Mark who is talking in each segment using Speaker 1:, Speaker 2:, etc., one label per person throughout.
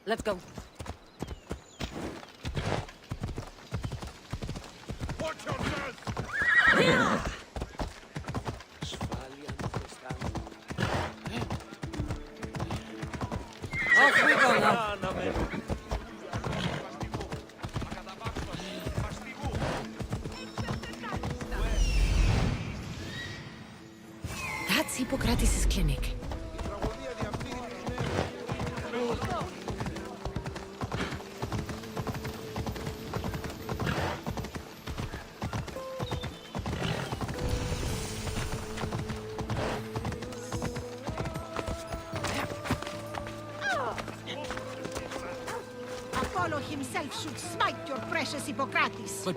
Speaker 1: Let's go.
Speaker 2: Watch yourself!
Speaker 1: Off we go now. That's Hippocrates' clinic.
Speaker 3: Apollo himself should smite your precious Hippocrates.
Speaker 1: But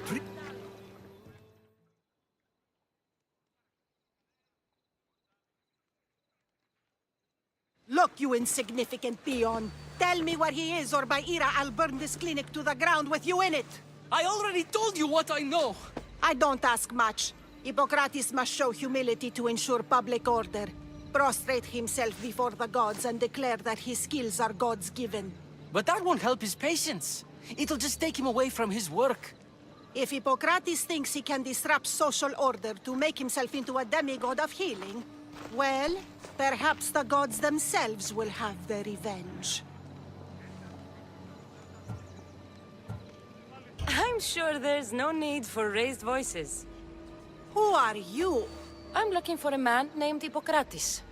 Speaker 3: Look, you insignificant peon. Tell me where he is, or by Ira, I'll burn this clinic to the ground with you in it.
Speaker 1: I already told you what I know.
Speaker 3: I don't ask much. Hippocrates must show humility to ensure public order. Prostrate himself before the gods and declare that his skills are God's given.
Speaker 1: But that won't help his patients. It'll just take him away from his work.
Speaker 3: If Hippocrates thinks he can disrupt social order to make himself into a demigod of healing, well, perhaps the gods themselves will have their revenge.
Speaker 4: I'm sure there's no need for raised voices.
Speaker 3: Who are you?
Speaker 4: I'm looking for a man named Hippocrates.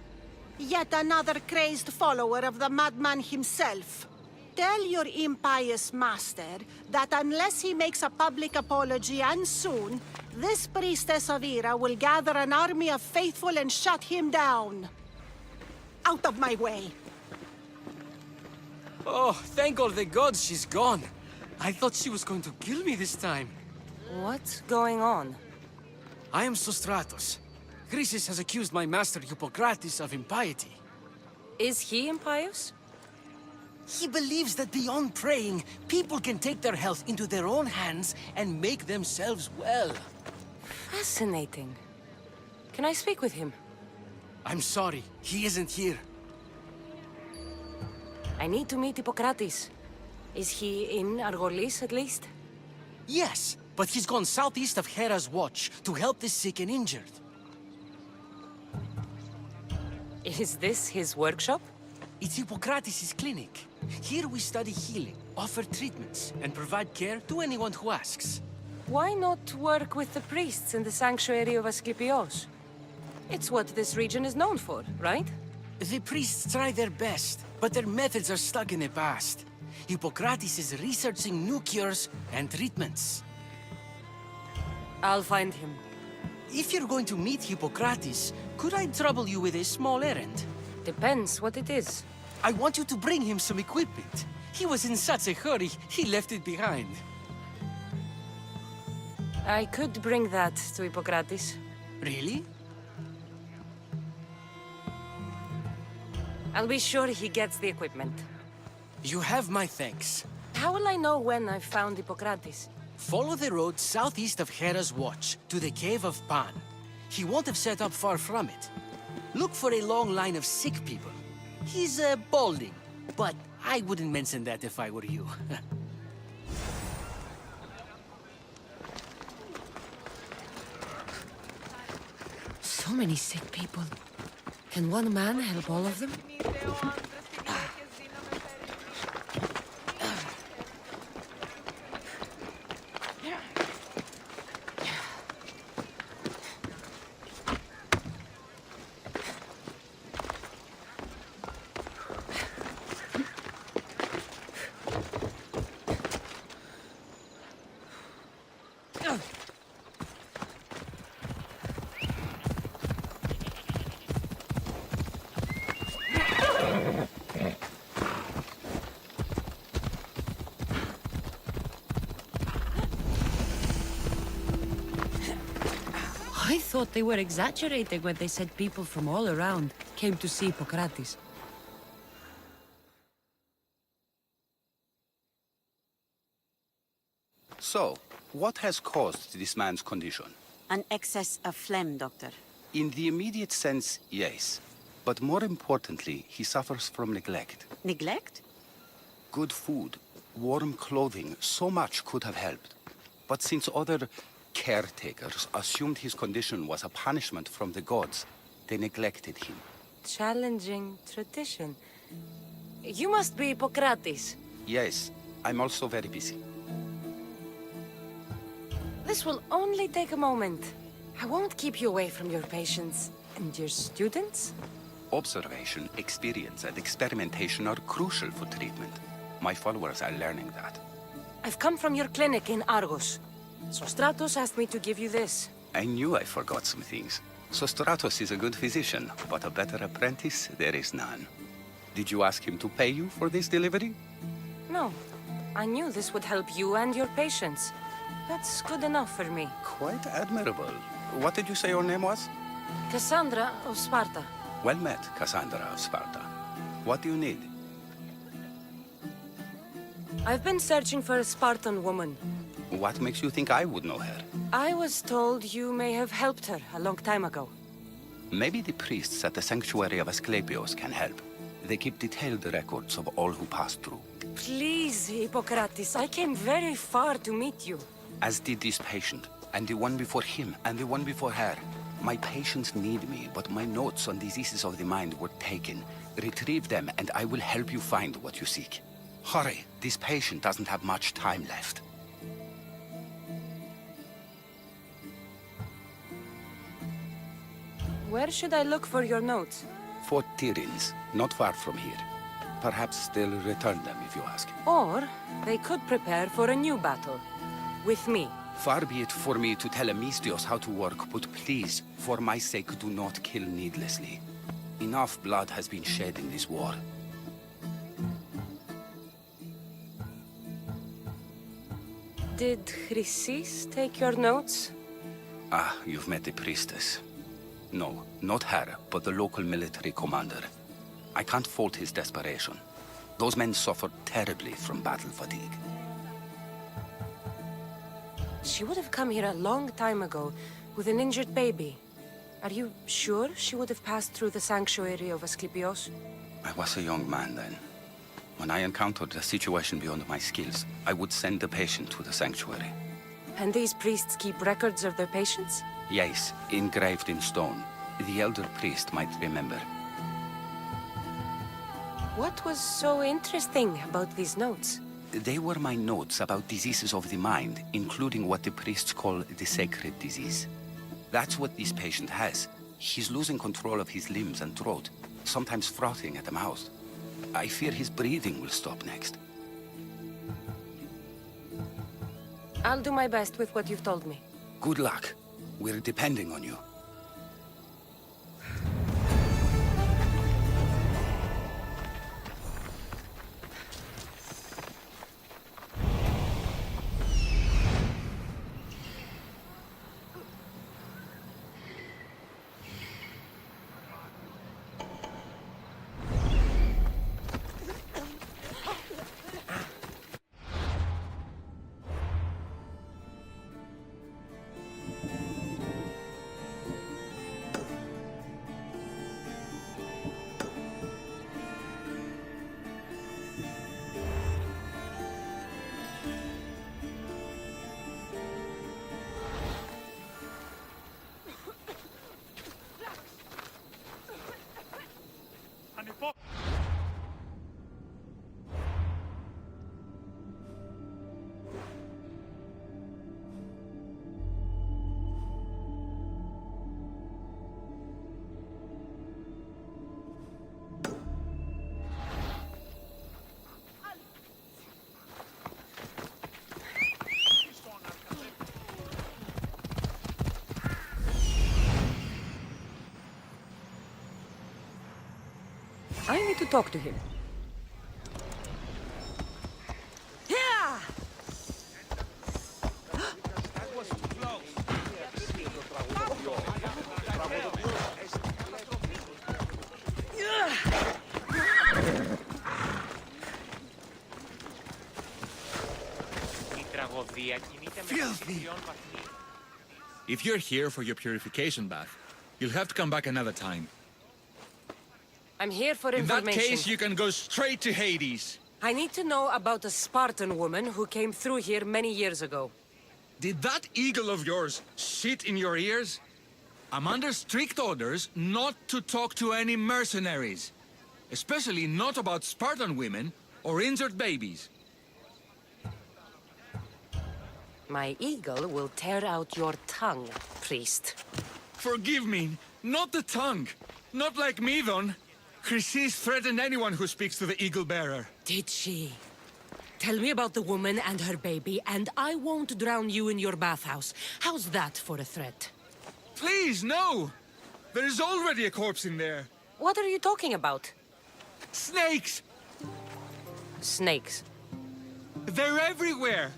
Speaker 3: Yet another crazed follower of the madman himself. Tell your impious master that unless he makes a public apology, and soon, this priestess of Ira will gather an army of faithful and shut him down. Out of my way!
Speaker 1: Oh, thank all the gods she's gone. I thought she was going to kill me this time.
Speaker 4: What's going on?
Speaker 1: I am Sostratos. Chrysis has accused my master Hippocrates of impiety.
Speaker 4: Is he impious?
Speaker 1: He believes that beyond praying, people can take their health into their own hands and make themselves well.
Speaker 4: Fascinating. Can I speak with him?
Speaker 1: I'm sorry, he isn't here.
Speaker 4: I need to meet Hippocrates. Is he in Argolis, at least?
Speaker 1: Yes, but he's gone southeast of Hera's watch to help the sick and injured.
Speaker 4: Is this his workshop?
Speaker 1: It's Hippocrates' clinic. Here we study healing, offer treatments, and provide care to anyone who asks.
Speaker 4: Why not work with the priests in the sanctuary of Asclepios? It's what this region is known for, right?
Speaker 1: The priests try their best, but their methods are stuck in the past. Hippocrates is researching new cures and treatments.
Speaker 4: I'll find him.
Speaker 1: If you're going to meet Hippocrates, could I trouble you with a small errand?
Speaker 4: Depends what it is.
Speaker 1: I want you to bring him some equipment. He was in such a hurry, he left it behind.
Speaker 4: I could bring that to Hippocrates.
Speaker 1: Really?
Speaker 4: I'll be sure he gets the equipment.
Speaker 1: You have my thanks.
Speaker 4: How will I know when I've found Hippocrates?
Speaker 1: Follow the road southeast of Hera's watch to the cave of Pan. He won't have set up far from it. Look for a long line of sick people. He's balding, but I wouldn't mention that if I were you.
Speaker 5: So many sick people. Can one man help all of them? I thought they were exaggerating when they said people from all around came to see Hippocrates.
Speaker 6: So, what has caused this man's condition?
Speaker 7: An excess of phlegm, Doctor.
Speaker 6: In the immediate sense, yes. But more importantly, he suffers from neglect.
Speaker 3: Neglect?
Speaker 6: Good food, warm clothing, so much could have helped. But since other caretakers assumed his condition was a punishment from the gods, they neglected him.
Speaker 4: Challenging tradition. You must be Hippocrates.
Speaker 6: Yes, I'm also very busy.
Speaker 4: This will only take a moment. I won't keep you away from your patients. And your students?
Speaker 6: Observation, experience, and experimentation are crucial for treatment. My followers are learning that.
Speaker 4: I've come from your clinic in Argos. So Stratos asked me to give you this.
Speaker 6: I knew I forgot some things. So Stratos is a good physician, but a better apprentice there is none. Did you ask him to pay you for this delivery?
Speaker 4: No. I knew this would help you and your patients. That's good enough for me.
Speaker 6: Quite admirable. What did you say your name was?
Speaker 4: Cassandra of Sparta.
Speaker 6: Well met, Cassandra of Sparta. What do you need?
Speaker 4: I've been searching for a Spartan woman.
Speaker 6: What makes you think I would know her?
Speaker 4: I was told you may have helped her a long time ago.
Speaker 6: Maybe the priests at the sanctuary of Asclepios can help. They keep detailed records of all who pass through.
Speaker 4: Please, Hippocrates, I came very far to meet you.
Speaker 6: As did this patient, and the one before him, and the one before her. My patients need me, but my notes on diseases of the mind were taken. Retrieve them, and I will help you find what you seek. Hurry, this patient doesn't have much time left.
Speaker 4: Where should I look for your notes?
Speaker 6: Fort Tyrins, not far from here. Perhaps they'll return them if you ask.
Speaker 4: Or they could prepare for a new battle. With me.
Speaker 6: Far be it for me to tell Amistios how to work, but please, for my sake, do not kill needlessly. Enough blood has been shed in this war.
Speaker 4: Did Chrysis take your notes?
Speaker 6: Ah, you've met the priestess. No, not her, but the local military commander. I can't fault his desperation. Those men suffered terribly from battle fatigue.
Speaker 4: She would have come here a long time ago with an injured baby. Are you sure she would have passed through the sanctuary of Asclepios?
Speaker 6: I was a young man then. When I encountered a situation beyond my skills, I would send the patient to the sanctuary.
Speaker 4: And these priests keep records of their patients?
Speaker 6: Yes, engraved in stone. The elder priest might remember.
Speaker 4: What was so interesting about these notes?
Speaker 6: They were my notes about diseases of the mind, including what the priests call the sacred disease. That's what this patient has. He's losing control of his limbs and throat, sometimes frothing at the mouth. I fear his breathing will stop next.
Speaker 4: I'll do my best with what you've told me.
Speaker 6: Good luck. We're depending on you.
Speaker 4: I need to talk to him.
Speaker 2: Filthy! If you're here for your purification bath, you'll have to come back another time.
Speaker 4: I'm here for
Speaker 7: In that
Speaker 4: information.
Speaker 7: case, you can go straight to Hades.
Speaker 4: I need to know about a Spartan woman who came through here many years ago.
Speaker 7: Did that eagle of yours shit in your ears? I'm under strict orders not to talk to any mercenaries. Especially not about Spartan women or injured babies.
Speaker 4: My eagle will tear out your tongue, priest.
Speaker 7: Forgive me, not the tongue. Not like Midon. Chrysis threatened anyone who speaks to the eagle bearer.
Speaker 5: Did she? Tell me about the woman and her baby, and I won't drown you in your bathhouse. How's that for a threat?
Speaker 7: Please, no! There's already a corpse in there.
Speaker 4: What are you talking about?
Speaker 7: Snakes!
Speaker 4: Snakes.
Speaker 7: They're everywhere!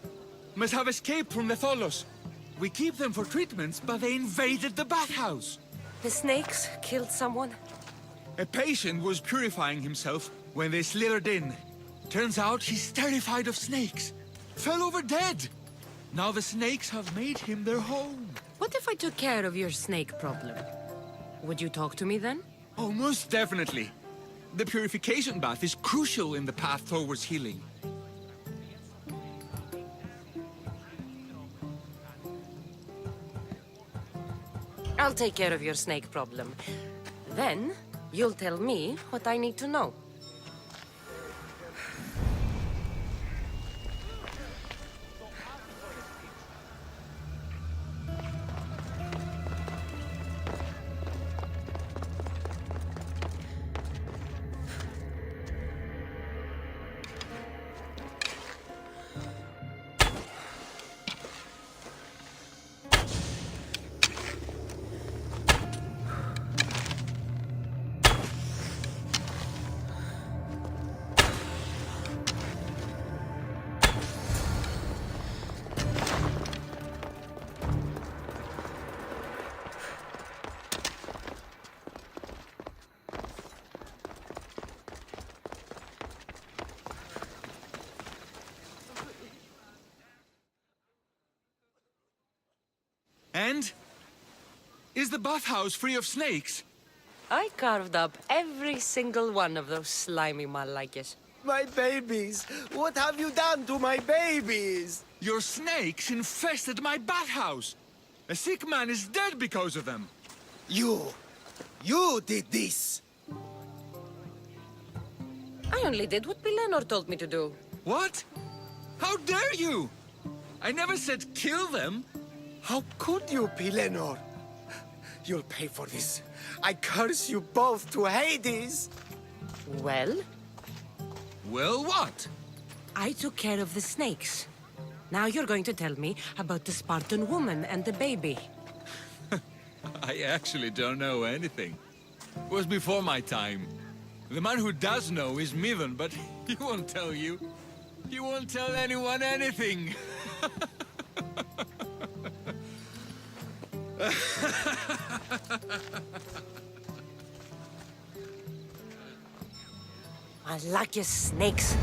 Speaker 7: Must have escaped from the Tholos. We keep them for treatments, but they invaded the bathhouse.
Speaker 4: The snakes killed someone?
Speaker 7: A patient was purifying himself when they slithered in. Turns out he's terrified of snakes. Fell over dead. Now the snakes have made him their home.
Speaker 5: What if I took care of your snake problem? Would you talk to me then?
Speaker 7: Oh, most definitely. The purification bath is crucial in the path towards healing.
Speaker 4: I'll take care of your snake problem. Then, you'll tell me what I need to know.
Speaker 7: And? Is the bathhouse free of snakes?
Speaker 4: I carved up every single one of those slimy malakes.
Speaker 8: My babies! What have you done to my babies?
Speaker 7: Your snakes infested my bathhouse. A sick man is dead because of them.
Speaker 8: You did this!
Speaker 4: I only did what Pilenor told me to do.
Speaker 7: What? How dare you? I never said kill them.
Speaker 8: How could you, Pilenor? You'll pay for this. I curse you both to Hades!
Speaker 4: Well?
Speaker 7: Well, what?
Speaker 5: I took care of the snakes. Now you're going to tell me about the Spartan woman and the baby.
Speaker 7: I actually don't know anything. It was before my time. The man who does know is Midon, but he won't tell you. He won't tell anyone anything.
Speaker 4: Malakes snakes.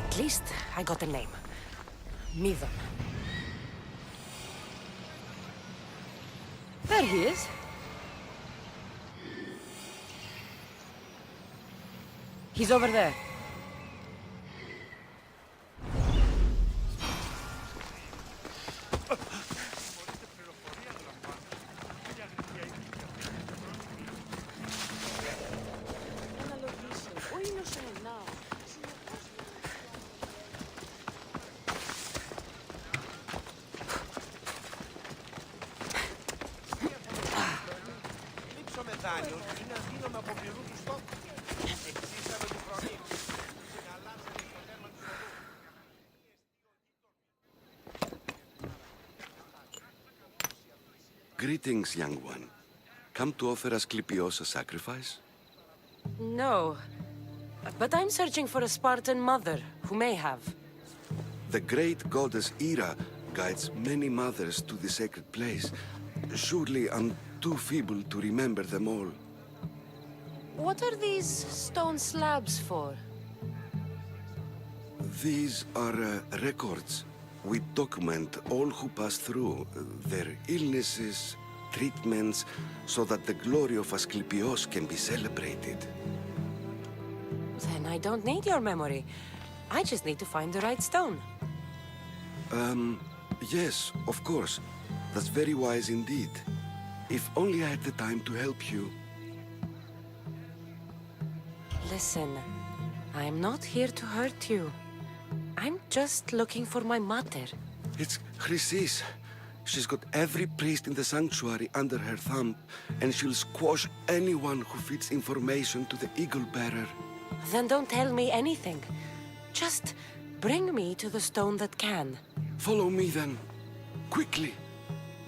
Speaker 4: At least I got a name. Midon. There he is. He's over there.
Speaker 9: Greetings, young one. Come to offer Asclepios a sacrifice?
Speaker 4: No. But I'm searching for a Spartan mother who may have.
Speaker 9: The great goddess Ira guides many mothers to the sacred place. Surely I'm too feeble to remember them all.
Speaker 4: What are these stone slabs for?
Speaker 9: These are records. We document all who pass through, their illnesses, treatments, so that the glory of Asclepios can be celebrated.
Speaker 4: Then I don't need your memory. I just need to find the right stone.
Speaker 9: Yes, of course. That's very wise indeed. If only I had the time to help you.
Speaker 4: Listen, I'm not here to hurt you. I'm just looking for my mother.
Speaker 9: It's Chrysis. She's got every priest in the sanctuary under her thumb, and she'll squash anyone who feeds information to the Eagle Bearer.
Speaker 4: Then don't tell me anything. Just bring me to the stone that can.
Speaker 9: Follow me then. Quickly.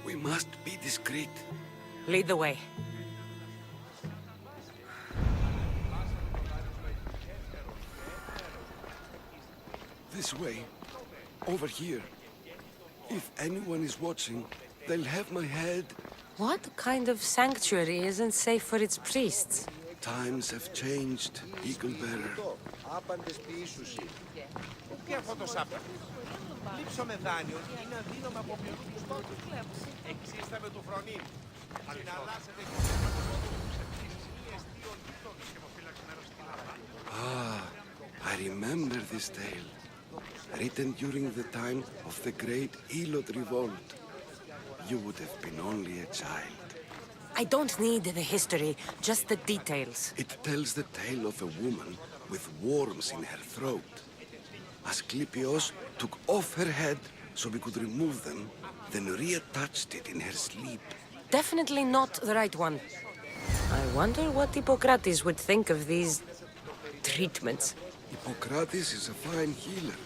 Speaker 9: We must be discreet.
Speaker 4: Lead the way.
Speaker 9: This way. Over here. If anyone is watching, they'll have my head.
Speaker 4: What kind of sanctuary isn't safe for its priests?
Speaker 9: Times have changed, Eagle Bearer.
Speaker 2: Και αυτό το σάπα. Λείψω με δάνειο είναι αδύναμο από ποιοτικούς τόκους. Εξίστα με του φρονήν. Συναλλάσσετε
Speaker 9: I remember this tale. Written during the time of the Great Elot Revolt. You would have been only a child.
Speaker 4: I don't need the history, just the details.
Speaker 9: It tells the tale of a woman with worms in her throat. Asclepios took off her head so we could remove them, then reattached it in her sleep.
Speaker 4: Definitely not the right one. I wonder what Hippocrates would think of these treatments.
Speaker 9: Hippocrates is a fine healer.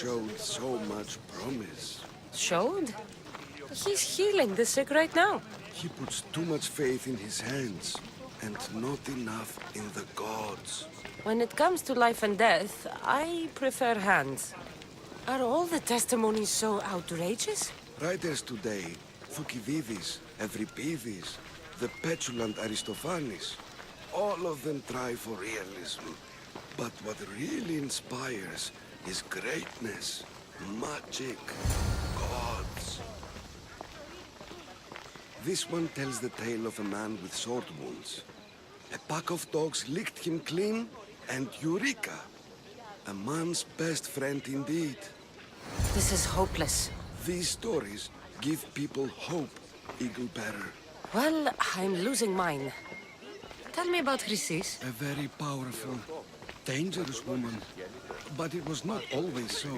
Speaker 9: Showed so much promise.
Speaker 4: Showed? He's healing the sick right now.
Speaker 9: He puts too much faith in his hands, and not enough in the gods.
Speaker 4: When it comes to life and death, I prefer hands. Are all the testimonies so outrageous?
Speaker 9: Writers today, Thucydides, Euripides, the petulant Aristophanes, all of them try for realism. But what really inspires is greatness, magic, gods. This one tells the tale of a man with sword wounds. A pack of dogs licked him clean, and Eureka! A man's best friend indeed.
Speaker 4: This is hopeless.
Speaker 9: These stories give people hope, Eagle Bearer.
Speaker 4: Well, I'm losing mine. Tell me about Chrysis.
Speaker 9: A very powerful, dangerous woman. But it was not always so.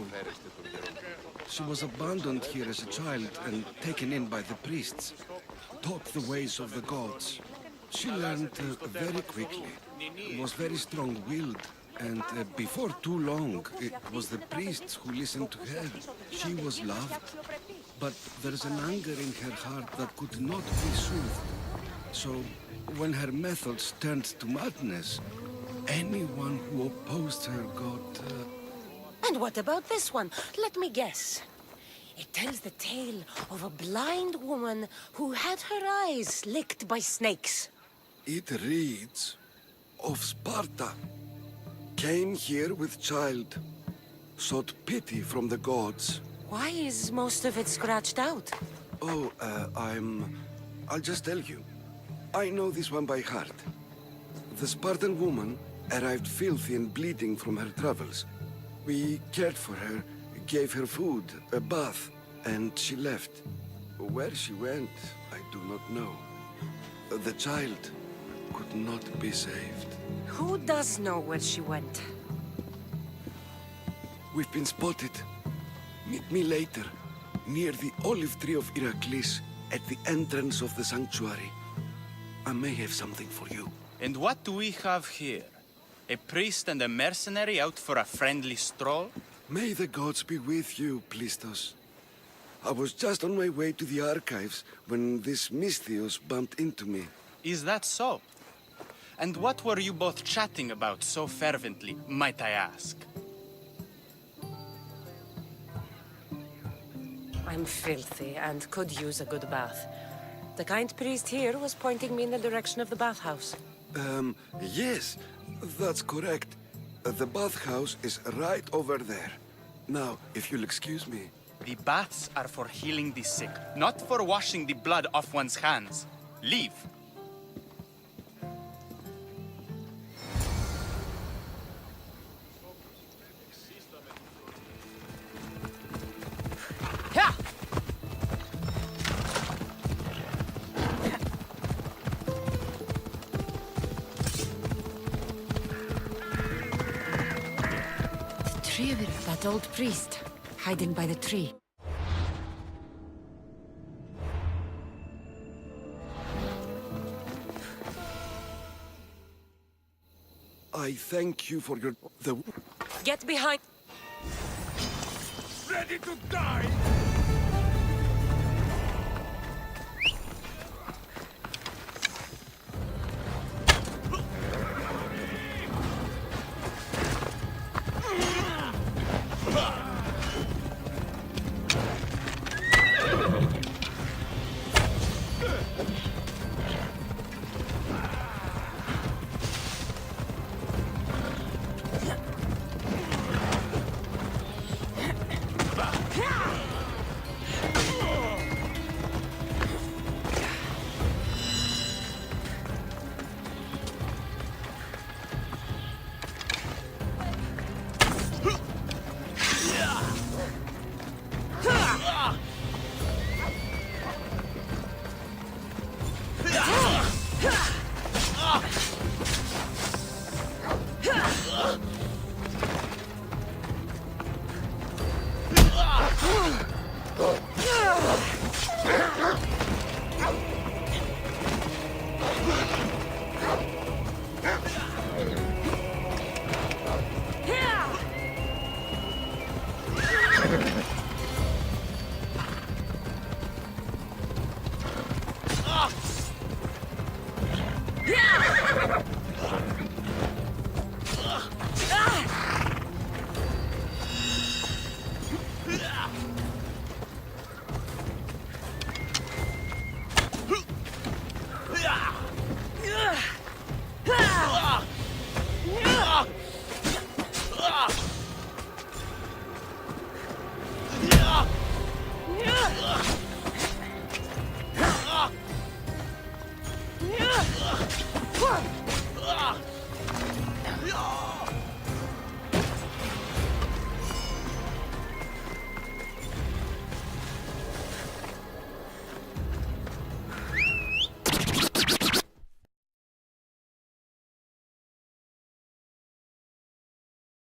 Speaker 9: She was abandoned here as a child and taken in by the priests. Taught the ways of the gods. She learned very quickly. Was very strong-willed. And before too long, it was the priests who listened to her. She was loved. But there's an anger in her heart that could not be soothed. So, when her methods turned to madness, anyone who opposed her got...
Speaker 4: And what about this one? Let me guess. It tells the tale of a blind woman who had her eyes licked by snakes.
Speaker 9: It reads of Sparta. Came here with child. Sought pity from the gods.
Speaker 4: Why is most of it scratched out?
Speaker 9: Oh, I'll just tell you. I know this one by heart. The Spartan woman arrived filthy and bleeding from her travels. We cared for her, gave her food, a bath, and she left. Where she went, I do not know. The child could not be saved.
Speaker 4: Who does know where she went?
Speaker 9: We've been spotted. Meet me later, near the olive tree of Iraklis, at the entrance of the sanctuary. I may have something for you.
Speaker 10: And what do we have here? A priest and a mercenary out for a friendly stroll?
Speaker 9: May the gods be with you, Plistos. I was just on my way to the archives when this Misthios bumped into me.
Speaker 10: Is that so? And what were you both chatting about so fervently, might I ask?
Speaker 4: I'm filthy and could use a good bath. The kind priest here was pointing me in the direction of the bathhouse.
Speaker 9: Yes, that's correct. The bathhouse is right over there. Now, if you'll excuse me.
Speaker 10: The baths are for healing the sick, not for washing the blood off one's hands. Leave.
Speaker 5: That old priest, hiding by the tree.
Speaker 9: I thank you for your...
Speaker 5: Get behind...
Speaker 2: Ready to die?